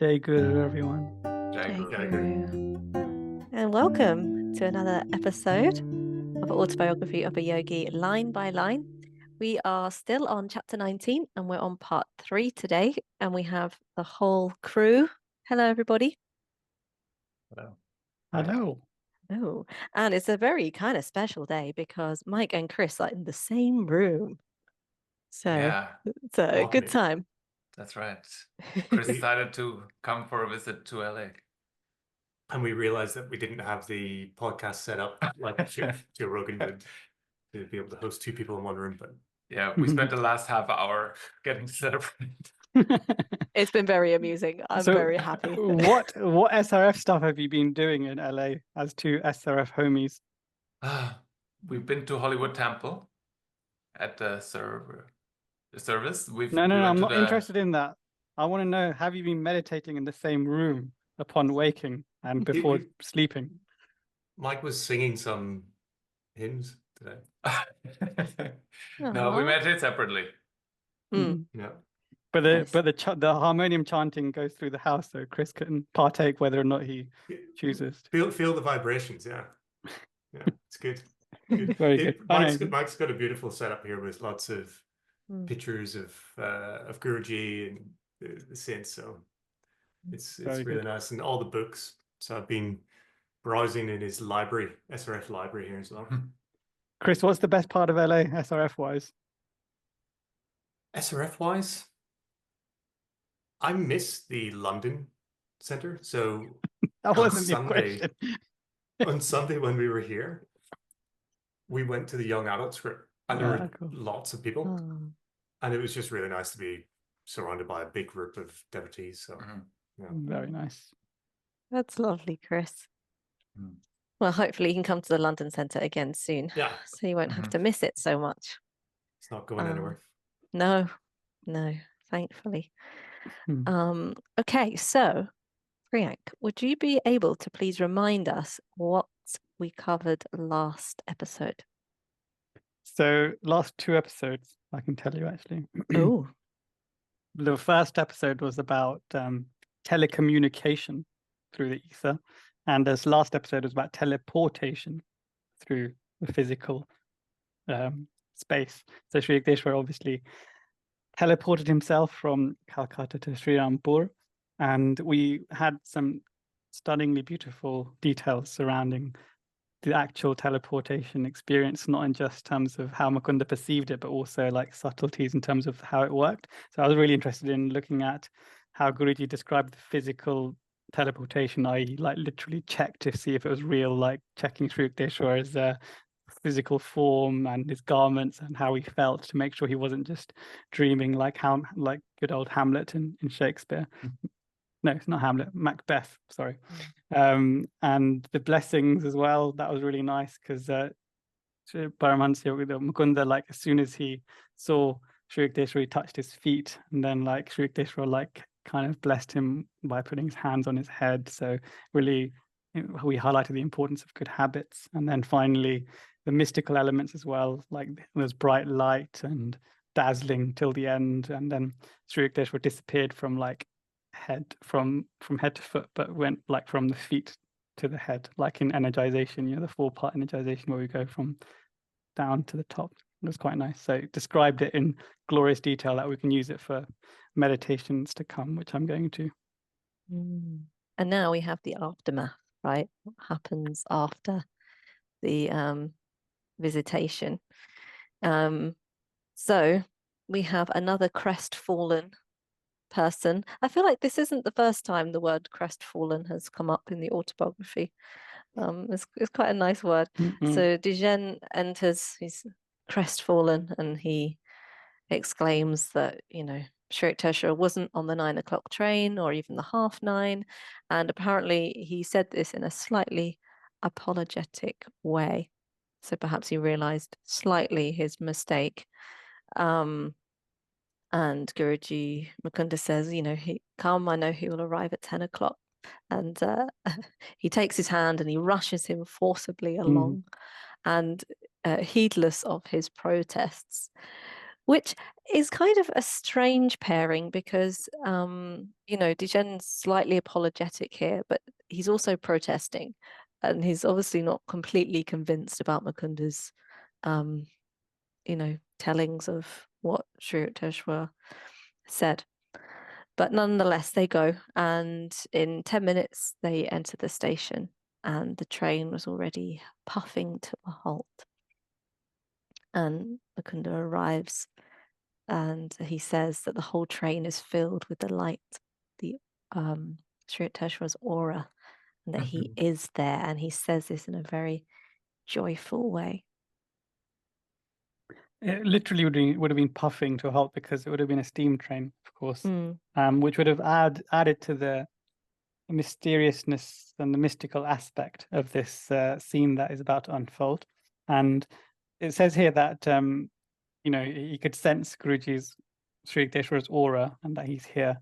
Jai Guru, everyone. Jai Jai Guru. Guru. And welcome to another episode of Autobiography of a Yogi, line by line. We are still on chapter 19 and we're on part 3 today, and we have the whole crew. Hello, everybody. Hello. Hello. Oh, and it's a very kind of special day because Mike and Chris are in the same room. So Yeah, it's a good time. that's right. Chris decided to come for a visit to LA. And we realized that we didn't have the podcast set up like Joe Rogan would to be able to host two people in one room. But Yeah, we spent the last half hour getting set up. It's been very amusing. I'm very happy. What SRF stuff have you been doing in LA as two SRF homies? We've been to Hollywood Temple at the service. No, I'm not interested in that. I want to know, have you been meditating in the same room upon waking and before sleeping? Mike was singing some hymns today. No, we meditate separately. Mm. Yeah. But Nice. the harmonium chanting goes through the house, so Chris can partake whether or not he chooses. Feel the vibrations. Yeah, it's good. Good. Very good. Mike's got a beautiful setup here with lots of pictures of Guruji and the saints. So it's really nice, and all the books. So I've been browsing in his library, SRF library here as well. Chris, what's the best part of LA, SRF wise? SRF wise, I miss the London Centre. So That wasn't the question. On Sunday when we were here, we went to the young adults group, and there were lots of people, and it was just really nice to be surrounded by a big group of devotees. So Very nice. That's lovely, Chris. Well, hopefully you can come to the London Centre again soon. Yeah. So you won't have to miss it so much. It's not going anywhere. No, thankfully. Okay, so Priyank, would you be able to please remind us what we covered last episode? So last 2 episodes, I can tell you actually. Oh. The first episode was about telecommunication through the ether, and this last episode was about teleportation through the physical space. So Sri Yukteswar obviously teleported himself from Calcutta to Sri Rampur, and we had some stunningly beautiful details surrounding the actual teleportation experience, not in just terms of how Mukunda perceived it, but also like subtleties in terms of how it worked. So I was really interested in looking at how Guruji described the physical teleportation, i.e. like literally checked to see if it was real, like checking Sri Yukteswar's physical form and his garments and how he felt to make sure he wasn't just dreaming like good old Hamlet in Shakespeare. No, it's not Hamlet, Macbeth, sorry. And the blessings as well, that was really nice because Paramahansa Yogananda, Mukunda, like as soon as he saw Sri Yukteswar, he touched his feet, and then like Sri Yukteswar like kind of blessed him by putting his hands on his head. So really, we highlighted the importance of good habits. And then finally, the mystical elements as well, like there's bright light and dazzling till the end. And then Sri Yukteswar disappeared from like from head to foot, but went like from the feet to the head, like in energization, the 4-part energization where we go from down to the top. It was quite nice. So it described it in glorious detail that we can use it for meditations to come, which I'm going to. And now we have the aftermath, right? What happens after the visitation? So we have another crestfallen person. I feel like this isn't the first time the word crestfallen has come up in the autobiography. It's quite a nice word. So Dijen enters, he's crestfallen, and he exclaims that, Sri Yukteswar wasn't on the 9 o'clock train or even the 9:30. And apparently he said this in a slightly apologetic way. So perhaps he realized slightly his mistake. And Guruji Mukunda says, come, I know he will arrive at 10 o'clock. And he takes his hand and he rushes him forcibly along. And heedless of his protests, which is kind of a strange pairing because, you know, Dijen's slightly apologetic here, but he's also protesting, and he's obviously not completely convinced about Mukunda's, you know, tellings of what Sri Yukteswar said. But nonetheless, they go, and in 10 minutes, they enter the station, and the train was already puffing to a halt. And Mukunda arrives, and he says that the whole train is filled with the light, the Sri Yukteswar's aura, and that he is there. And he says this in a very joyful way. It literally would have been puffing to a halt because it would have been a steam train, of course, which would have added to the mysteriousness and the mystical aspect of this scene that is about to unfold. And it says here that you know, he could sense Guruji's, Sri Yukteswar's aura, and that he's here.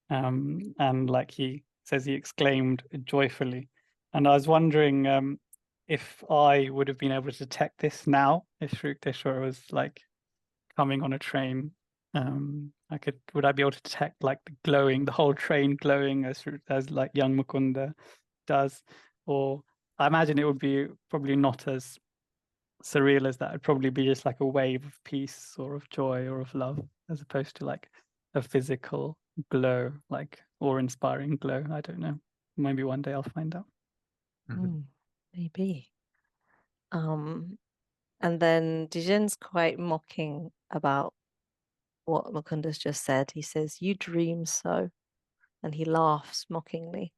And like he says, he exclaimed joyfully. And I was wondering if I would have been able to detect this now, if Sri Yukteswar was like coming on a train. Would I be able to detect like the whole train glowing as like young Mukunda does? Or I imagine it would be probably not as surreal as that. It'd probably be just like a wave of peace or of joy or of love, as opposed to like a physical glow, like awe-inspiring glow. I don't know. Maybe one day I'll find out. Maybe. And then Dijen's quite mocking about what Mukunda's just said. He says, "You dream so," and he laughs mockingly.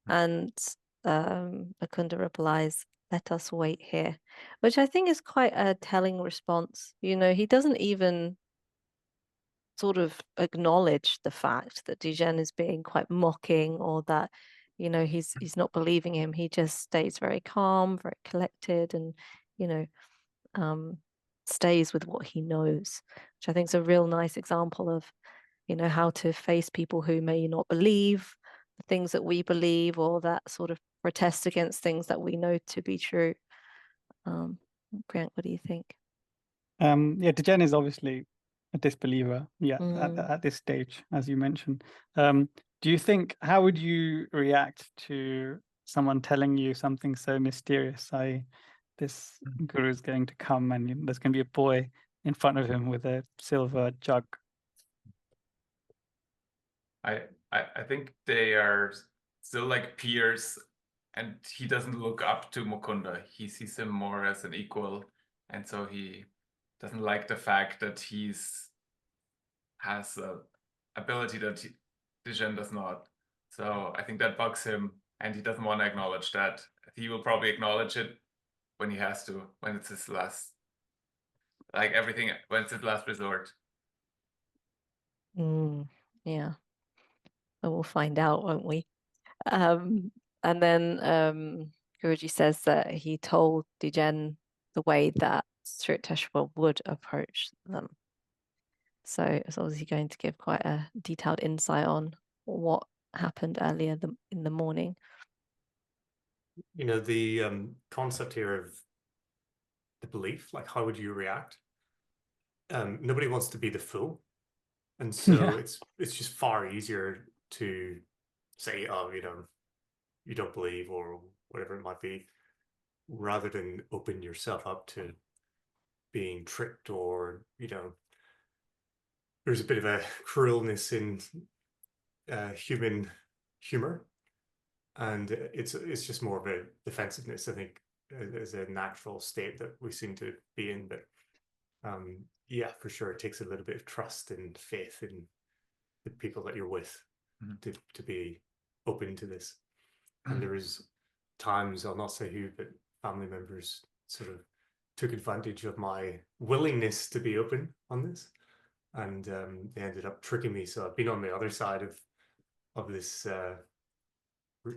And Mukunda replies, "Let us wait here," which I think is quite a telling response. You know, he doesn't even sort of acknowledge the fact that Dijen is being quite mocking, or that, you know, he's not believing him. He just stays very calm, very collected, and, you know, stays with what he knows, which I think is a real nice example of, you know, how to face people who may not believe the things that we believe, or that sort of protest against things that we know to be true. Grant, what do you think? Yeah, Dijen is obviously a disbeliever, at this stage, as you mentioned. Do you think, how would you react to someone telling you something so mysterious? This guru is going to come and there's going to be a boy in front of him with a silver jug. I think they are still like peers, and he doesn't look up to Mukunda. He sees him more as an equal, and so he doesn't like the fact that has a ability that Dijen does not. So I think that bugs him, and he doesn't want to acknowledge that. He will probably acknowledge it when he has to, when it's his last, like everything, when it's his last resort. Yeah. And we'll find out, won't we? And then Guruji says that he told Dijen the way that Sri Yukteswar would approach them. So it's obviously going to give quite a detailed insight on what happened earlier in the morning. You know, the concept here of the belief, like how would you react? Nobody wants to be the fool. And so it's just far easier to say, oh, you know, you don't believe, or whatever it might be, rather than open yourself up to being tricked, or, you know, there's a bit of a cruelness in human humor, and it's just more of a defensiveness, I think, as a natural state that we seem to be in. But yeah, for sure, it takes a little bit of trust and faith in the people that you're with to be open to this. And there is times, I'll not say who, but family members sort of took advantage of my willingness to be open on this, and they ended up tricking me. So I've been on the other side of this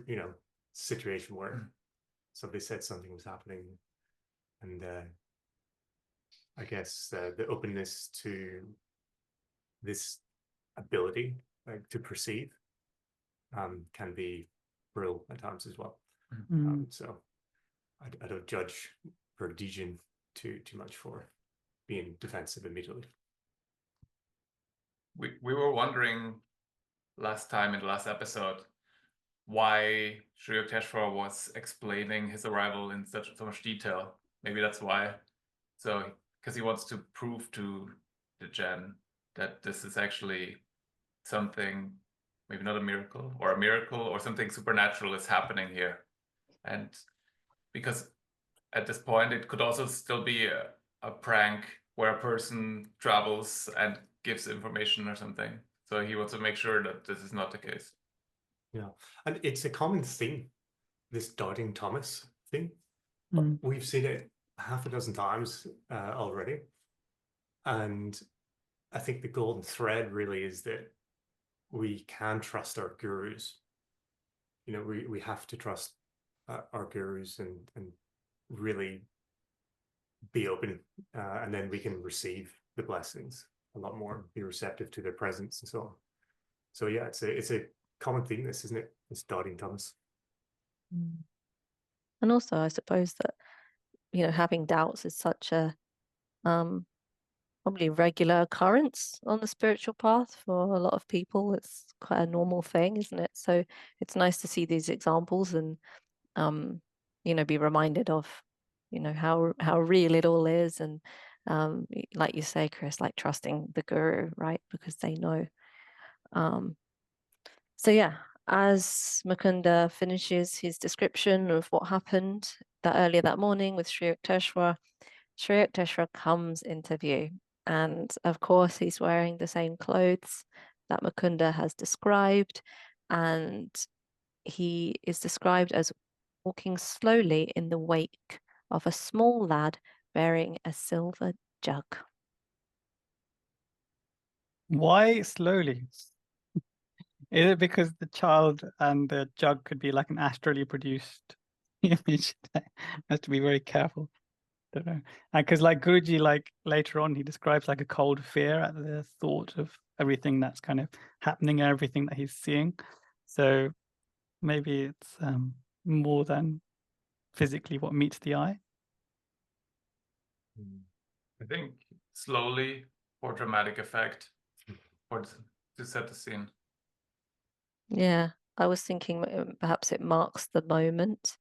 you know, situation where somebody said something was happening, and I guess the openness to this ability, like, to perceive, can be real at times as well. So I don't judge for Dijen too much for being defensive immediately. we were wondering last time in the last episode why Sri Yukteswar was explaining his arrival in so much detail. Maybe that's why. So, because he wants to prove to Dijen that this is actually something, maybe not a miracle or something supernatural is happening here. And because at this point, it could also still be a prank where a person travels and gives information or something. So he wants to make sure that this is not the case. Yeah, and it's a common theme, this doubting Thomas thing. We've seen it half a dozen times already. And I think the golden thread really is that we can trust our gurus. You know, we have to trust our gurus and really be open, and then we can receive the blessings a lot more, be receptive to their presence and so on. So yeah, it's a common theme, this, isn't it? It's doubting Thomas. And also, I suppose that, you know, having doubts is such a probably regular occurrence on the spiritual path for a lot of people. It's quite a normal thing, isn't it? So it's nice to see these examples and you know, be reminded of, you know, how real it all is, and like you say, Chris, like trusting the guru, right? Because they know. So yeah, as Mukunda finishes his description of what happened earlier that morning with Sri Yukteswar, Sri Yukteswar comes into view. And of course, he's wearing the same clothes that Mukunda has described. And he is described as walking slowly in the wake of a small lad bearing a silver jug. Why slowly? Is it because the child and the jug could be like an astrally produced image? Has to be very careful. Don't know. And because like Guruji, like later on, he describes like a cold fear at the thought of everything that's kind of happening and everything that he's seeing. So maybe it's more than physically what meets the eye. I think slowly for dramatic effect, or to set the scene. Yeah, I was thinking perhaps it marks the moment.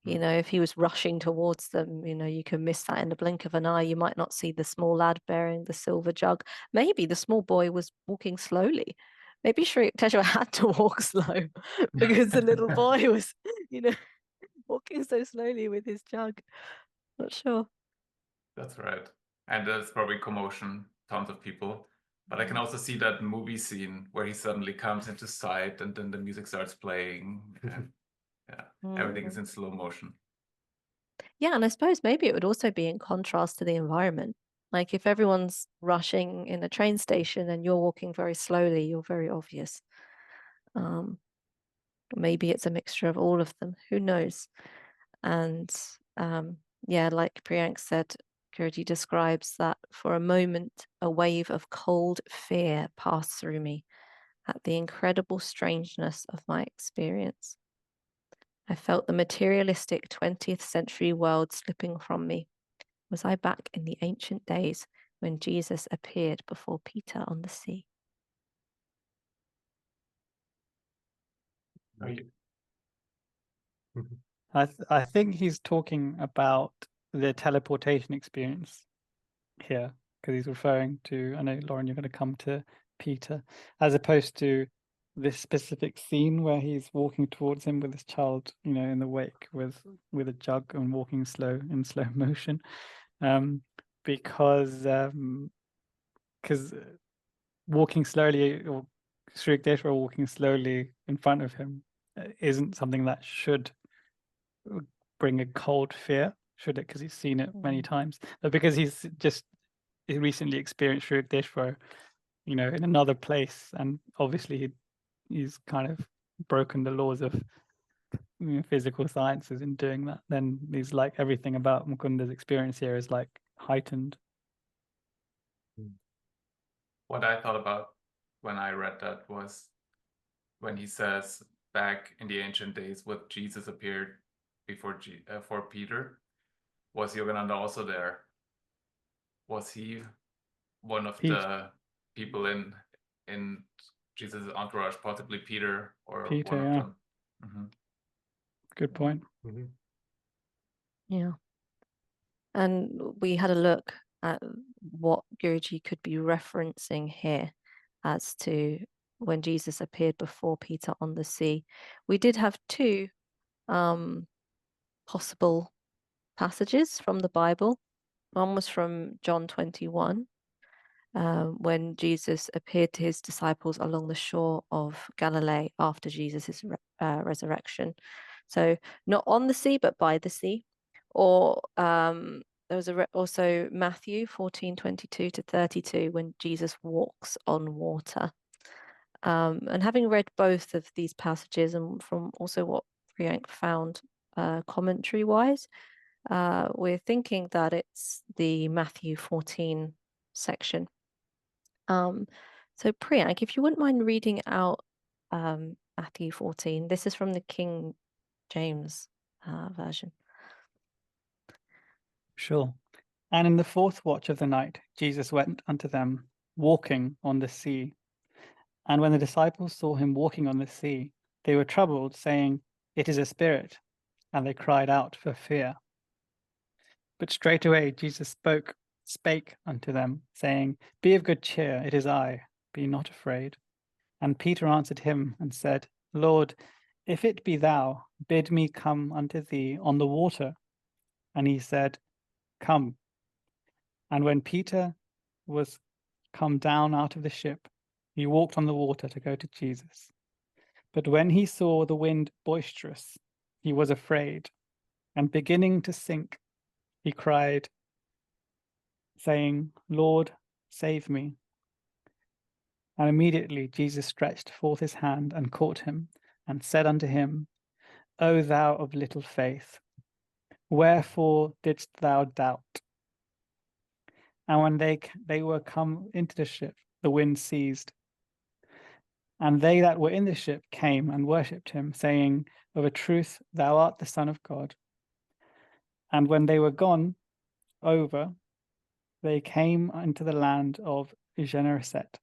You know, if he was rushing towards them, you know, you can miss that in the blink of an eye. You might not see the small lad bearing the silver jug. Maybe the small boy was walking slowly. Maybe Sri Yukteswar had to walk slow because the little boy was, you know, walking so slowly with his jug. Not sure. That's right. And there's probably commotion, tons of people. But I can also see that movie scene where he suddenly comes into sight and then the music starts playing. And everything is in slow motion. Yeah, and I suppose maybe it would also be in contrast to the environment. Like if everyone's rushing in a train station and you're walking very slowly, you're very obvious. Maybe it's a mixture of all of them. Who knows? And yeah, like Priyank said, Guruji describes that for a moment, a wave of cold fear passed through me at the incredible strangeness of my experience. I felt the materialistic 20th century world slipping from me. Was I back in the ancient days when Jesus appeared before Peter on the sea? I think he's talking about the teleportation experience here, because he's referring to, I know, Lauren, you're going to come to Peter, as opposed to this specific scene where he's walking towards him with his child, you know, in the wake with a jug and walking in slow motion, because walking slowly, or Sri Yukteswar walking slowly in front of him isn't something that should bring a cold fear, should it? Because he's seen it many times, but because he's just recently experienced Sri Yukteswar, you know, in another place, and obviously he's kind of broken the laws of, you know, physical sciences in doing that. Then he's like, everything about Mukunda's experience here is like heightened. What I thought about when I read that was when he says, back in the ancient days when Jesus appeared before for Peter, was Yogananda also there? Was he one of the people in in Jesus' entourage, possibly Peter or Peter, one of yeah. them. Mm-hmm. Good point. Mm-hmm. Yeah. And we had a look at what Guruji could be referencing here as to when Jesus appeared before Peter on the sea. We did have two possible passages from the Bible. One was from John 21, when Jesus appeared to his disciples along the shore of Galilee after Jesus' resurrection. So not on the sea, but by the sea. Or there was also Matthew 14:22 to 32, when Jesus walks on water. And having read both of these passages, and from also what Priyank found commentary-wise, we're thinking that it's the Matthew 14 section. So Priyank, if you wouldn't mind reading out Matthew 14. This is from the King James version. Sure. And in the fourth watch of the night, Jesus went unto them, walking on the sea. And when the disciples saw him walking on the sea, they were troubled, saying, It is a spirit. And they cried out for fear. But straightway Jesus spake unto them, saying, Be of good cheer, it is I, be not afraid. And Peter answered him and said, Lord, if it be thou, bid me come unto thee on the water. And he said, Come. And when Peter was come down out of the ship, he walked on the water to go to Jesus. But when he saw the wind boisterous, he was afraid, and beginning to sink, he cried, saying, Lord, save me. And immediately Jesus stretched forth his hand and caught him, and said unto him, O thou of little faith, wherefore didst thou doubt? And when they were come into the ship, the wind ceased. And they that were in the ship came and worshipped him, saying, Of a truth, thou art the Son of God. And when they were gone over, they came into the land of Gennesaret.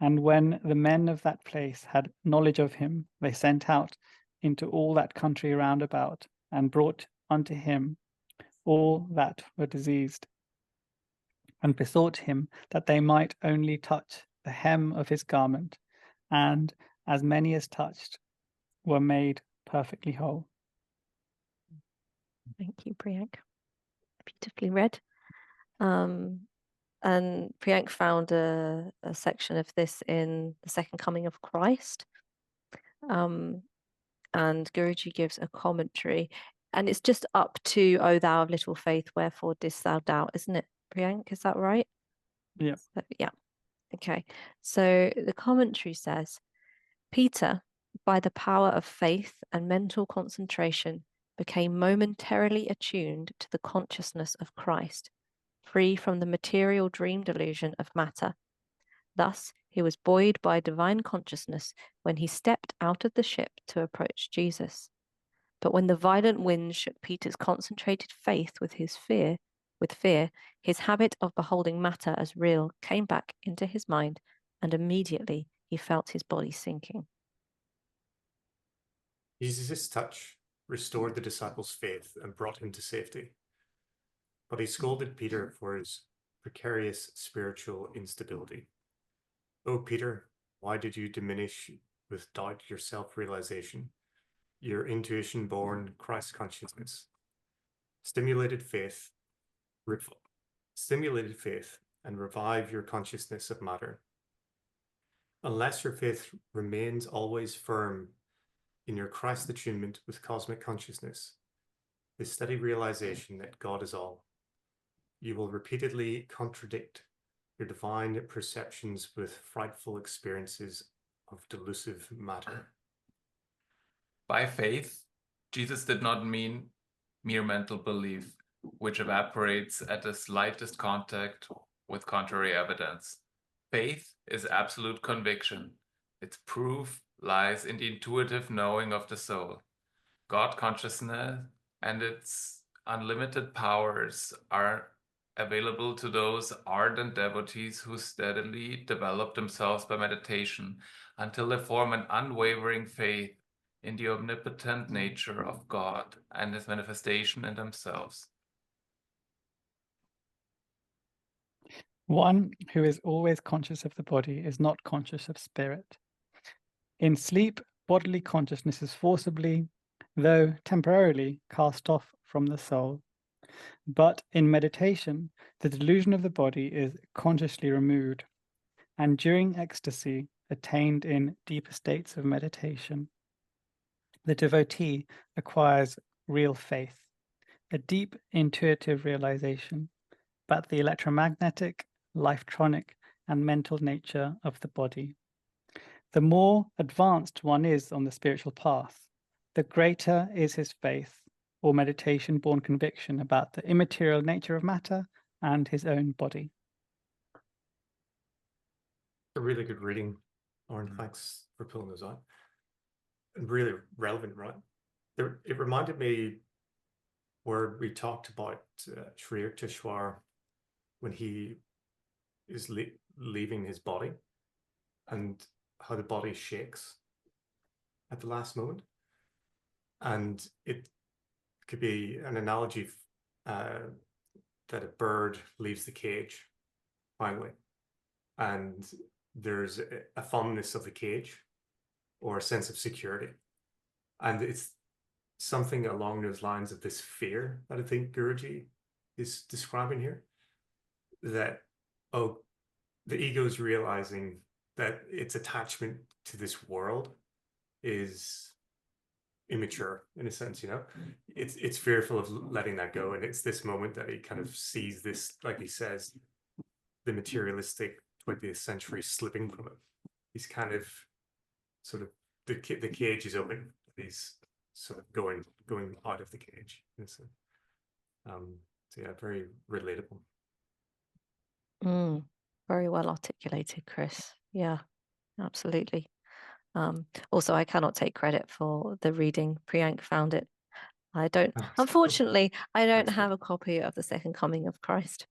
And when the men of that place had knowledge of him, they sent out into all that country round about, and brought unto him all that were diseased, and besought him that they might only touch the hem of his garment, and as many as touched were made perfectly whole. Thank you, Priyank. Beautifully read. And Priyank found a section of this in the Second Coming of Christ. And Guruji gives a commentary. And it's just up to, O thou of little faith, wherefore didst thou doubt, isn't it, Priyank? Is that right? Yeah. Yeah. Okay. So the commentary says, Peter, by the power of faith and mental concentration, became momentarily attuned to the consciousness of Christ, free from the material dream delusion of matter. Thus, he was buoyed by divine consciousness when he stepped out of the ship to approach Jesus. But when the violent wind shook Peter's concentrated faith with fear, his habit of beholding matter as real came back into his mind, and immediately he felt his body sinking. Jesus' touch restored the disciples' faith and brought him to safety. But he scolded Peter for his precarious spiritual instability. "O Peter, why did you diminish with doubt your self-realization, your intuition-born Christ consciousness? Stimulated faith and revive your consciousness of matter. Unless your faith remains always firm in your Christ attunement with cosmic consciousness, the steady realization that God is all, you will repeatedly contradict your divine perceptions with frightful experiences of delusive matter." By faith, Jesus did not mean mere mental belief, which evaporates at the slightest contact with contrary evidence. Faith is absolute conviction. Its proof lies in the intuitive knowing of the soul. God consciousness and its unlimited powers are available to those ardent devotees who steadily develop themselves by meditation until they form an unwavering faith in the omnipotent nature of God and his manifestation in themselves. One who is always conscious of the body is not conscious of spirit. In sleep, bodily consciousness is forcibly, though temporarily, cast off from the soul. But in meditation, the delusion of the body is consciously removed, and during ecstasy, attained in deeper states of meditation, the devotee acquires real faith, a deep intuitive realization, about the electromagnetic, lifetronic, and mental nature of the body. The more advanced one is on the spiritual path, the greater is his faith or meditation-born conviction about the immaterial nature of matter and his own body. A really good reading, Lauren. Thanks for pulling those out. And really relevant, right? It reminded me where we talked about Sri Yukteswar when he is leaving his body and how the body shakes at the last moment. And it could be an analogy that a bird leaves the cage finally, and there's a fondness of the cage or a sense of security. And it's something along those lines of this fear that I think Guruji is describing here, that, oh, the ego is realizing that its attachment to this world is immature in a sense, you know. It's fearful of letting that go, and it's this moment that he kind of sees this, like he says, the materialistic 20th century slipping from him. He's kind of sort of the cage is open. He's sort of going out of the cage. So yeah, very relatable. Very well articulated, Chris. Yeah, absolutely. Also, I cannot take credit for the reading. Priyank found it. I don't, unfortunately, I don't have a copy of The Second Coming of Christ.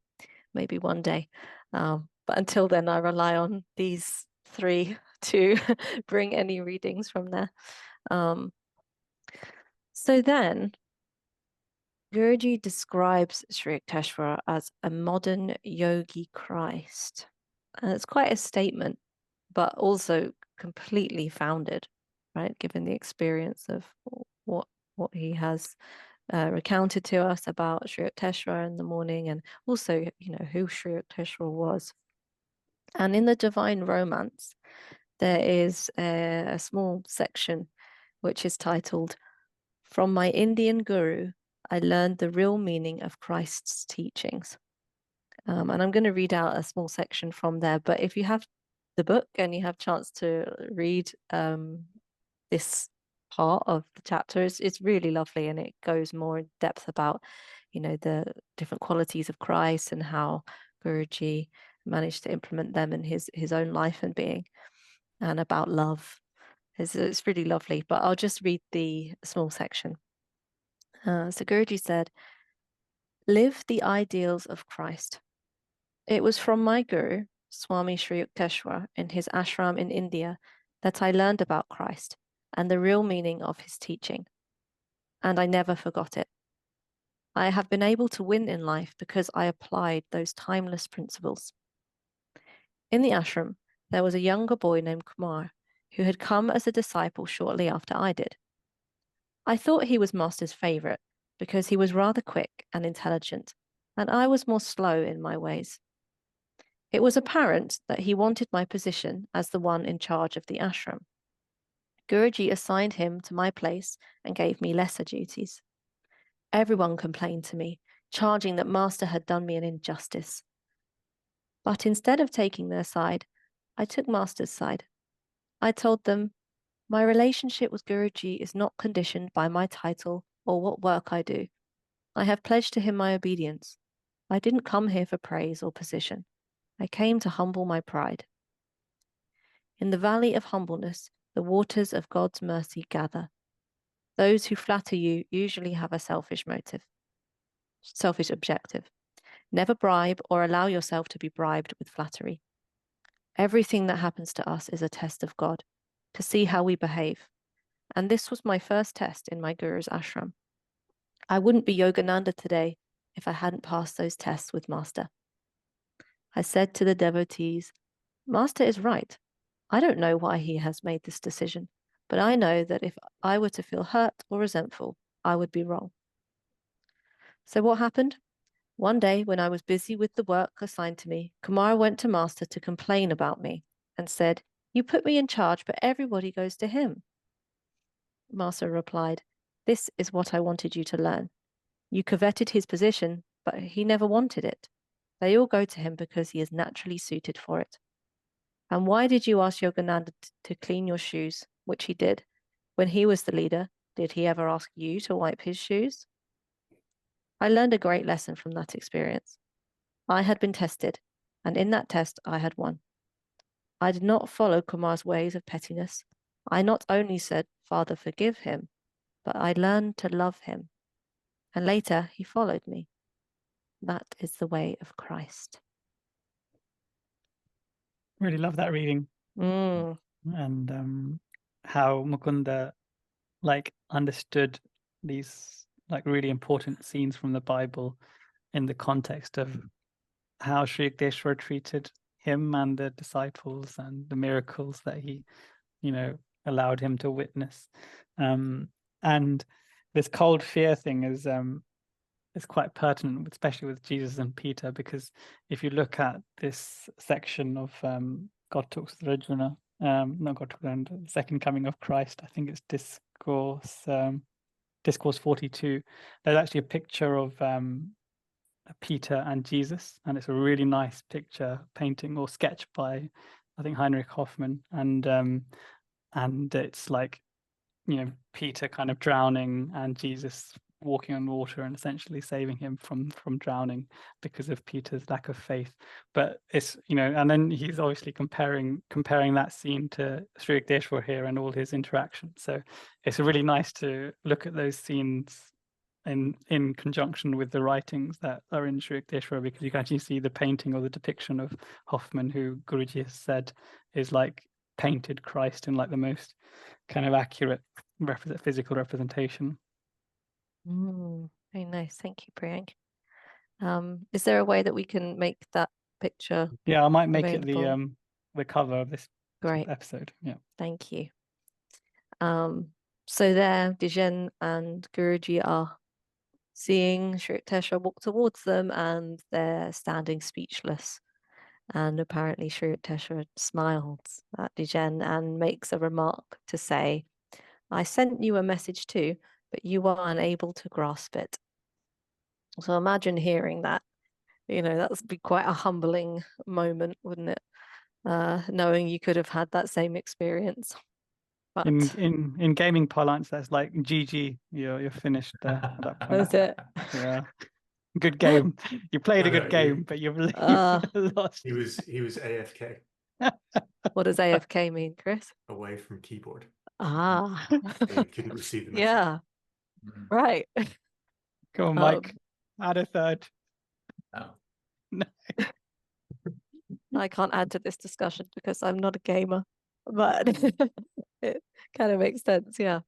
Maybe one day. But until then, I rely on these three to bring any readings from there. So then, Guruji describes Sri Yukteswar as a modern yogi Christ. And it's quite a statement, but also completely founded, right? Given the experience of what he has recounted to us about Sri Yukteswar in the morning, and also, you know, who Sri Yukteswar was. And in the Divine Romance, there is a small section which is titled, "From my Indian Guru, I learned the real meaning of Christ's teachings." And I'm going to read out a small section from there, but if you have the book and you have a chance to read this part of the chapter, it's really lovely, and it goes more in depth about, you know, the different qualities of Christ and how Guruji managed to implement them in his own life and being, and about love. It's really lovely, but I'll just read the small section. So Guruji said, "Live the ideals of Christ. It was from my Guru, Swami Sri Yukteswar, in his ashram in India, that I learned about Christ and the real meaning of his teaching. And I never forgot it. I have been able to win in life because I applied those timeless principles." In the ashram, there was a younger boy named Kumar, who had come as a disciple shortly after I did. I thought he was Master's favorite because he was rather quick and intelligent, and I was more slow in my ways. It was apparent that he wanted my position as the one in charge of the ashram. Guruji assigned him to my place and gave me lesser duties. Everyone complained to me, charging that Master had done me an injustice. But instead of taking their side, I took Master's side. I told them, my relationship with Guruji is not conditioned by my title or what work I do. I have pledged to him my obedience. I didn't come here for praise or position. I came to humble my pride. In the valley of humbleness, the waters of God's mercy gather. Those who flatter you usually have a selfish objective. Never bribe or allow yourself to be bribed with flattery. Everything that happens to us is a test of God, to see how we behave. And this was my first test in my guru's ashram. I wouldn't be Yogananda today if I hadn't passed those tests with Master. I said to the devotees, Master is right. I don't know why he has made this decision, but I know that if I were to feel hurt or resentful, I would be wrong. So what happened? One day when I was busy with the work assigned to me, Kumar went to Master to complain about me and said, you put me in charge, but everybody goes to him. Master replied, this is what I wanted you to learn. You coveted his position, but he never wanted it. They all go to him because he is naturally suited for it. And why did you ask Yogananda to clean your shoes, which he did? When he was the leader, did he ever ask you to wipe his shoes? I learned a great lesson from that experience. I had been tested, and in that test, I had won. I did not follow Kumar's ways of pettiness. I not only said, Father, forgive him, but I learned to love him. And later, he followed me. That is the way of Christ. Really love that reading. And how Mukunda understood these really important scenes from the Bible in the context of how Sri Yukteswar treated him and the disciples and the miracles that he, allowed him to witness. And this cold fear thing is quite pertinent, especially with Jesus and Peter, because if you look at this section of God Talks with Arjuna, not God Talks, and the Second Coming of Christ, I think it's Discourse 42, there's actually a picture of Peter and Jesus, and it's a really nice picture painting or sketch by, I think, Heinrich Hoffmann, and it's Peter kind of drowning and Jesus walking on water and essentially saving him from drowning because of Peter's lack of faith. But it's and then he's obviously comparing that scene to Sri Yukteswar here and all his interactions. So it's really nice to look at those scenes in conjunction with the writings that are in Sri Yukteswar, because you can actually see the painting or the depiction of Hoffmann, who Guruji has said is painted Christ in the most kind of accurate physical representation. Very nice. Thank you, Priyank. Is there a way that we can make that picture? Yeah, I might make available? it the cover of this Great episode. Yeah. Thank you. So there, Dijen and Guruji are seeing Sri Yukteswar walk towards them, and they're standing speechless. And apparently Sri Yukteswar smiles at Dijen and makes a remark to say, I sent you a message too, but you were unable to grasp it. So imagine hearing that. That would be quite a humbling moment, wouldn't it? Knowing you could have had that same experience. But in gaming parlance, that's like GG. You're finished there at that point. That's it. Yeah. Good game. You played a good game, but you've lost. He was AFK. What does AFK mean, Chris? Away from keyboard. Ah. He couldn't receive the message. Yeah. Right. Come on, Mike. Add a third. No. I can't add to this discussion because I'm not a gamer, but it kind of makes sense, yeah.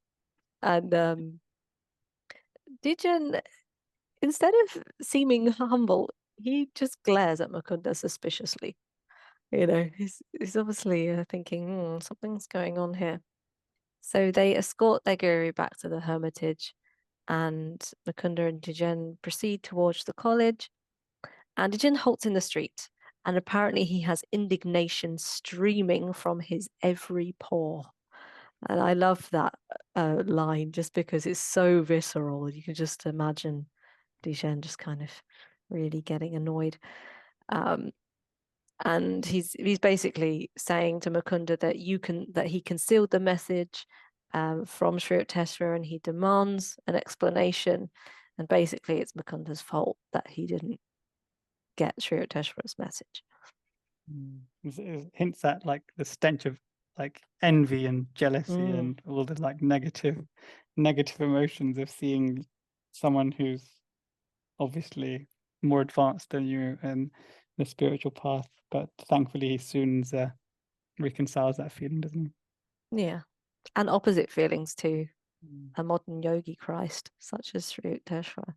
And Dijen, instead of seeming humble, he just glares at Mukunda suspiciously. He's obviously thinking, something's going on here. So they escort their guru back to the hermitage, and Mukunda and Dijen proceed towards the college. And Dijen halts in the street, and apparently he has indignation streaming from his every pore. And I love that line just because it's so visceral. You can just imagine Dijen just kind of really getting annoyed. And he's basically saying to Mukunda that he concealed the message from Sri Yukteswar, and he demands an explanation. And basically, it's Mukunda's fault that he didn't get Sri Yukteswar's message. It hints at the stench of envy and jealousy and all the negative emotions of seeing someone who's obviously more advanced than you in the spiritual path, but thankfully he soon reconciles that feeling, doesn't he? Yeah, and opposite feelings to a modern yogi Christ, such as Sri Yukteswar.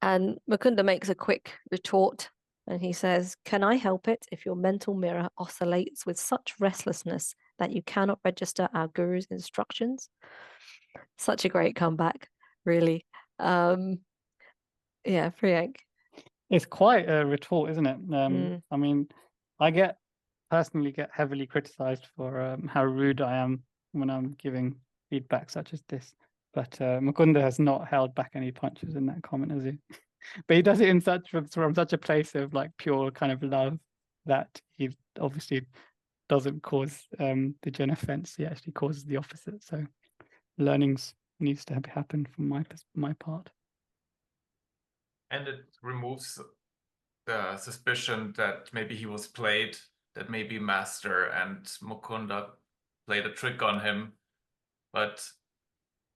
And Mukunda makes a quick retort, and he says, "Can I help it if your mental mirror oscillates with such restlessness that you cannot register our guru's instructions?" Such a great comeback, really. Yeah, Priyank. It's quite a retort, isn't it? I mean, I personally get heavily criticized for how rude I am when I'm giving feedback such as this. But Mukunda has not held back any punches in that comment, has he? But he does it in from such a place of like pure kind of love that he obviously doesn't cause Dijen offense. He actually causes the opposite. So learnings needs to happen from my part. And it removes the suspicion that maybe he was played, that maybe Master and Mukunda played a trick on him, but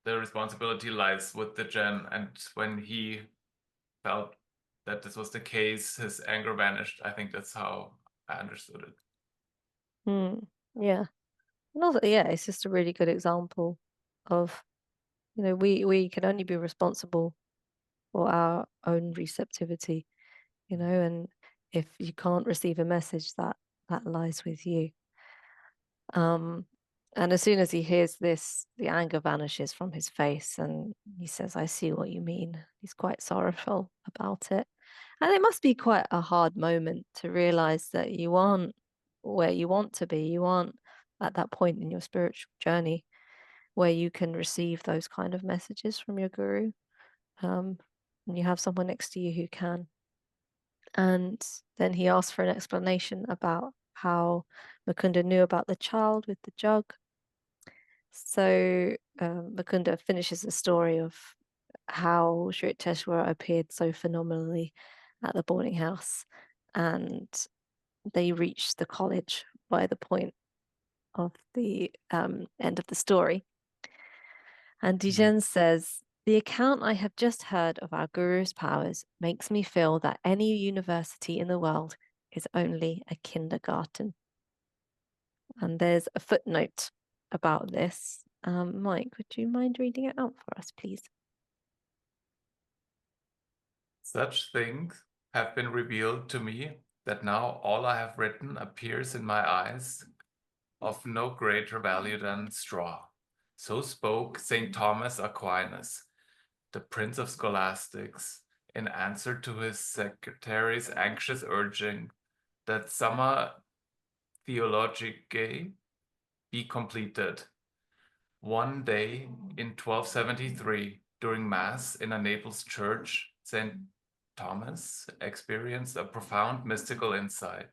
the responsibility lies with Dijen, and when he felt that this was the case, his anger vanished. I think that's how I understood it. Yeah. And also, yeah, it's just a really good example of, we can only be responsible for our own receptivity, and if you can't receive a message, that lies with you. And as soon as he hears this, the anger vanishes from his face, and he says, "I see what you mean." He's quite sorrowful about it. And it must be quite a hard moment to realize that you aren't where you want to be. You aren't at that point in your spiritual journey where you can receive those kind of messages from your guru. And you have someone next to you who can. And then he asks for an explanation about how Mukunda knew about the child with the jug. So Mukunda finishes the story of how Sri Yukteswar appeared so phenomenally at the boarding house, and they reached the college by the point of the end of the story. And Dijen says, "The account I have just heard of our guru's powers makes me feel that any university in the world is only a kindergarten." And there's a footnote about this. Mike, would you mind reading it out for us, please? Such things have been revealed to me that now all I have written appears in my eyes of no greater value than straw. So spoke St. Thomas Aquinas, the Prince of Scholastics, in answer to his secretary's anxious urging that Summa Theologicae be completed. One day in 1273, during Mass in a Naples church, St. Thomas experienced a profound mystical insight.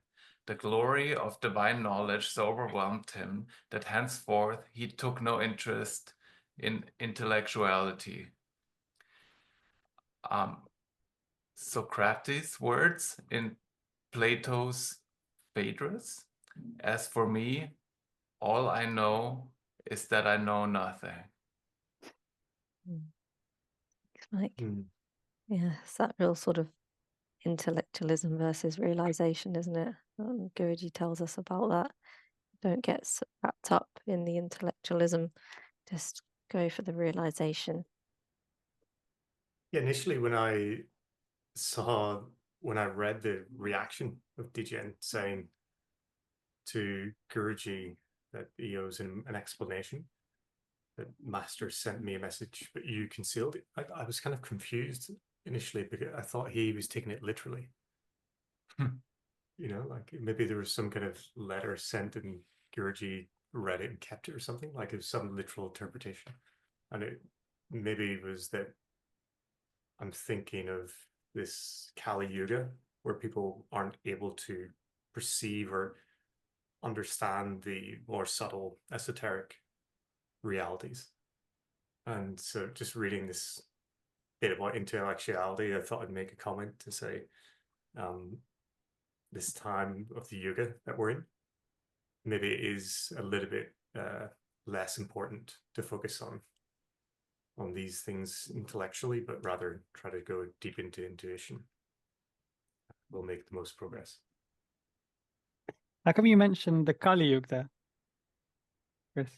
The glory of divine knowledge so overwhelmed him that henceforth he took no interest in intellectuality. Socrates' words in Plato's Phaedrus, "As for me, all I know is that I know nothing." Like, yeah, it's that real sort of intellectualism versus realization, isn't it? Guruji tells us about that. Don't get wrapped up in the intellectualism, just go for the realization. Yeah, initially when I read the reaction of Dijen saying to Guruji that he owes him an explanation, that Master sent me a message, but you concealed it. I was kind of confused initially because I thought he was taking it literally. Like maybe there was some kind of letter sent and Guruji read it and kept it or something, like it was some literal interpretation. And it maybe was that I'm thinking of this Kali Yuga where people aren't able to perceive or understand the more subtle esoteric realities. And so just reading this bit about intellectuality, I thought I'd make a comment to say this time of the Yuga that we're in, maybe it is a little bit less important to focus on on these things intellectually, but rather try to go deep into intuition will make the most progress. How come you mentioned the Kali Yuga there, Chris?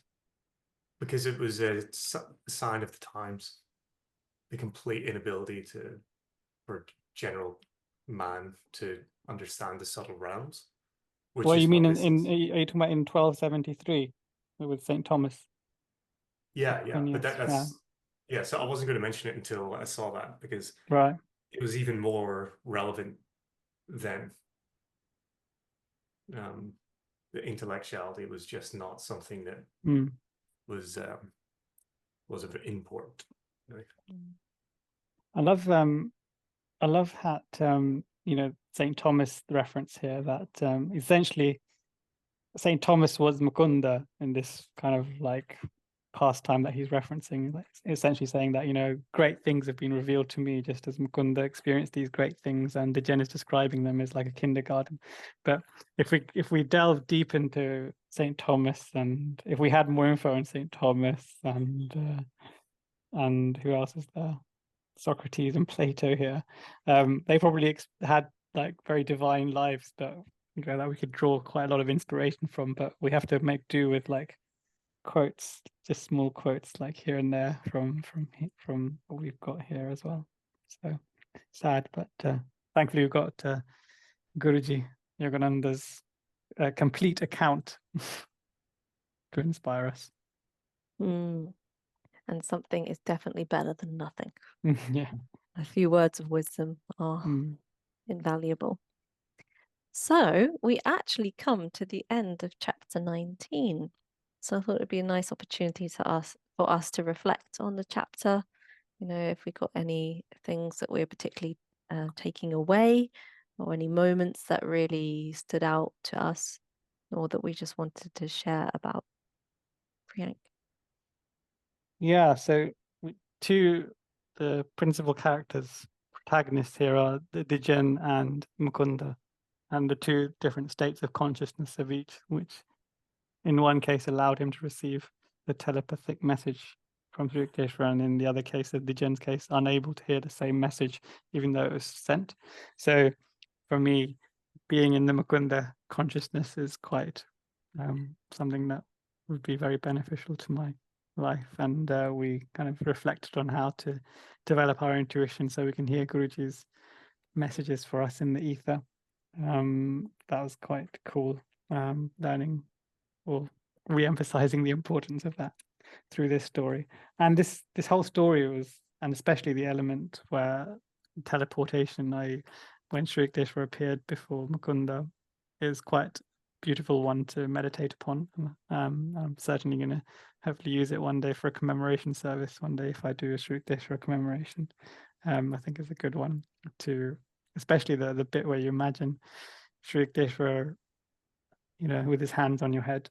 Because it was a sign of the times, the complete inability for general man to understand the subtle realms. What you mean are you talking about in 1273 with St. Thomas? Yeah, but Yes, yeah. So I wasn't going to mention it until I saw that, because right. it was even more relevant then. The intellectuality was just not something that was of import. Really. I love that St. Thomas reference here, that essentially St. Thomas was Mukunda in this kind of like pastime that he's referencing, like essentially saying that great things have been revealed to me just as Mukunda experienced these great things, and Dijen is describing them as like a kindergarten. But if we delve deep into St. Thomas, and if we had more info on St. Thomas and who else is there, Socrates and Plato here, they probably had like very divine lives, but that we could draw quite a lot of inspiration from, but we have to make do with like quotes, just small quotes like here and there from what we've got here as well. So sad, but thankfully we've got Guruji Yogananda's complete account to inspire us. And something is definitely better than nothing. Yeah, a few words of wisdom are invaluable. So we actually come to the end of chapter 19. So I thought it would be a nice opportunity for us to reflect on the chapter. If we got any things that we're particularly taking away, or any moments that really stood out to us, or that we just wanted to share about. Priyank. Yeah, so the principal protagonists here are the Dijen and Mukunda, and the two different states of consciousness of each, which in one case allowed him to receive the telepathic message from Sri Yukteswar, and in the other case, of Dijen's case, unable to hear the same message, even though it was sent. So for me, being in the Mukunda consciousness is quite something that would be very beneficial to my life, and we kind of reflected on how to develop our intuition so we can hear Guruji's messages for us in the ether. That was quite cool, learning or re-emphasizing the importance of that through this story. And this whole story was, and especially the element where teleportation, when Sri Yukteswar appeared before Mukunda, is quite beautiful one to meditate upon. I'm certainly going to hopefully use it one day for a commemoration service one day if I do a Sri Yukteswar commemoration. I think it's a good one to, especially the bit where you imagine Sri Yukteswar, with his hands on your head,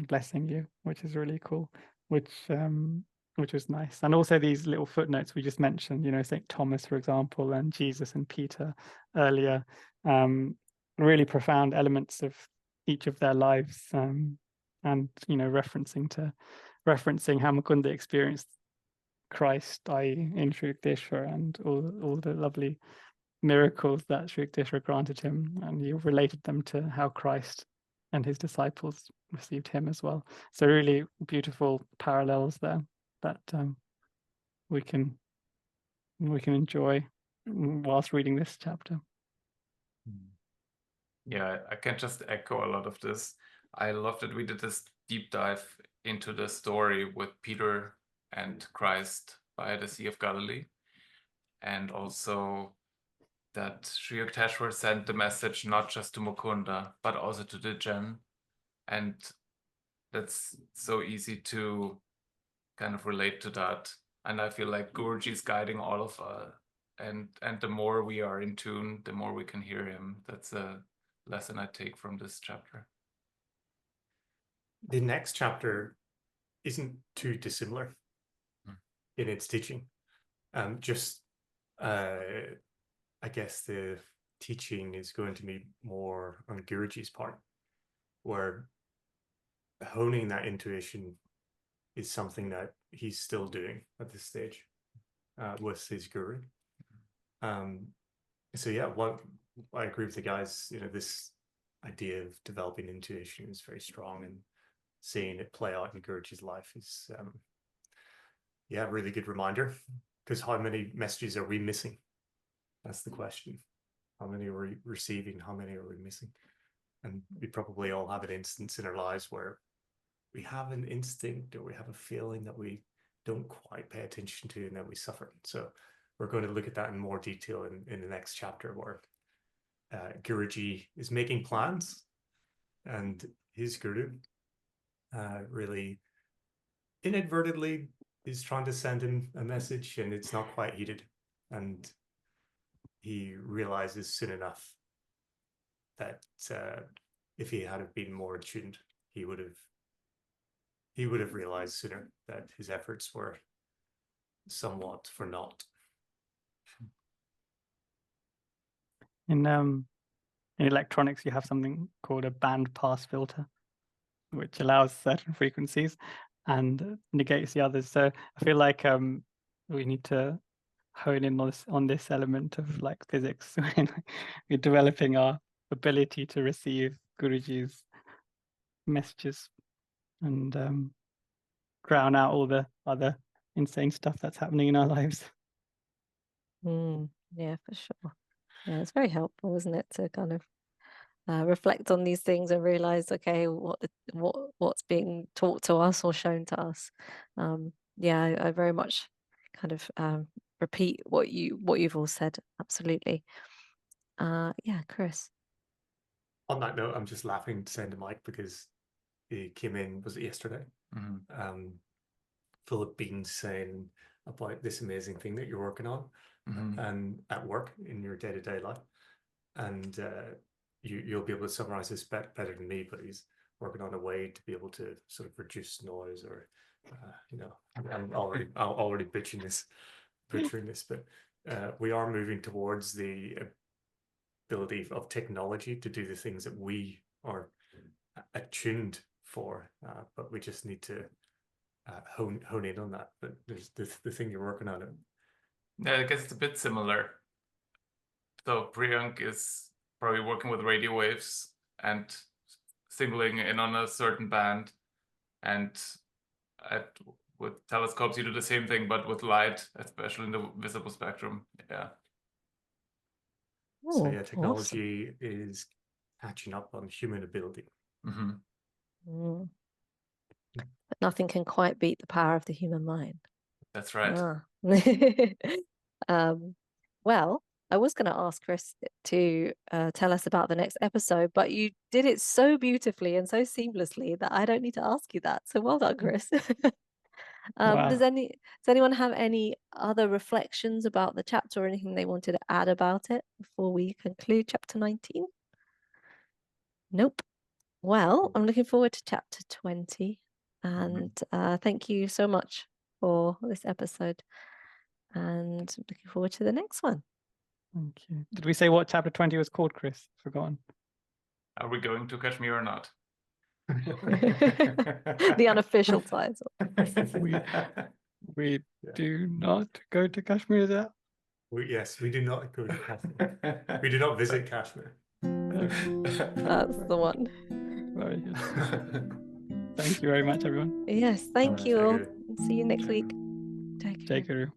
blessing you, which is really cool, which was nice. And also these little footnotes we just mentioned, St. Thomas, for example, and Jesus and Peter earlier, really profound elements of each of their lives, and referencing how Mukunda experienced Christ, i.e. in Sri Yukteswar, and all the lovely miracles that Sri Yukteswar granted him, and he related them to how Christ and his disciples received him as well. So really beautiful parallels there that we can enjoy whilst reading this chapter. Yeah, I can just echo a lot of this. I love that we did this deep dive into the story with Peter and Christ by the Sea of Galilee, and also that Sri Yukteswar sent the message not just to Mukunda, but also to Dijen. And that's so easy to kind of relate to that. And I feel like Guruji is guiding all of us. And the more we are in tune, the more we can hear him. That's a lesson I take from this chapter. The next chapter isn't too dissimilar in its teaching. I guess the teaching is going to be more on Guruji's part, where honing that intuition is something that he's still doing at this stage with his guru. So yeah, what I agree with the guys, this idea of developing intuition is very strong, and seeing it play out in Guruji's life is a really good reminder, because how many messages are we missing? That's the question. How many are we receiving? How many are we missing? And we probably all have an instance in our lives where we have an instinct or we have a feeling that we don't quite pay attention to, and then we suffer. So we're going to look at that in more detail in the next chapter, where Guruji is making plans, and his guru really inadvertently is trying to send him a message, and it's not quite heeded. And he realizes soon enough that if he had been more attuned, he would have realized sooner that his efforts were somewhat for naught. In electronics, you have something called a band pass filter, which allows certain frequencies and negates the others. So I feel like we need to hone in on this element of like physics when we're developing our ability to receive Guruji's messages and drown out all the other insane stuff that's happening in our lives. Yeah, for sure. Yeah, it's very helpful, isn't it, to kind of reflect on these things and realize, okay, what's being taught to us or shown to us. I very much kind of repeat what you've all said. Absolutely. Chris. On that note, I'm just laughing saying to Mike, because he came in, was it yesterday? Full of beans, saying about this amazing thing that you're working on, and at work in your day-to-day life. And you'll be able to summarize this better than me, but he's working on a way to be able to sort of reduce noise, or I'm already butchering this, but we are moving towards the ability of technology to do the things that we are attuned for, but we just need to hone in on that. But there's the thing you're working on. Yeah, I guess it's a bit similar. So Priyank is probably working with radio waves and singling in on a certain band, and with telescopes you do the same thing, but with light, especially in the visible spectrum. So yeah, technology is catching up on human ability. But nothing can quite beat the power of the human mind. That's right. Well, I was going to ask Chris to tell us about the next episode, but you did it so beautifully and so seamlessly that I don't need to ask you that. So well done, Chris. Wow. Does anyone have any other reflections about the chapter or anything they wanted to add about it before we conclude chapter 19? Nope. Well, I'm looking forward to chapter 20, and thank you so much for this episode, and looking forward to the next one. Thank you. Did we say what chapter 20 was called, Chris? Forgotten. Are we going to Kashmir or not? The unofficial title. We do not go to Kashmir, is that? Yes, we do not go to Kashmir. We do not visit Kashmir. That's the one. Very good. Thank you very much, everyone. Yes, thank you all. Good. See you next week. Jai Guru.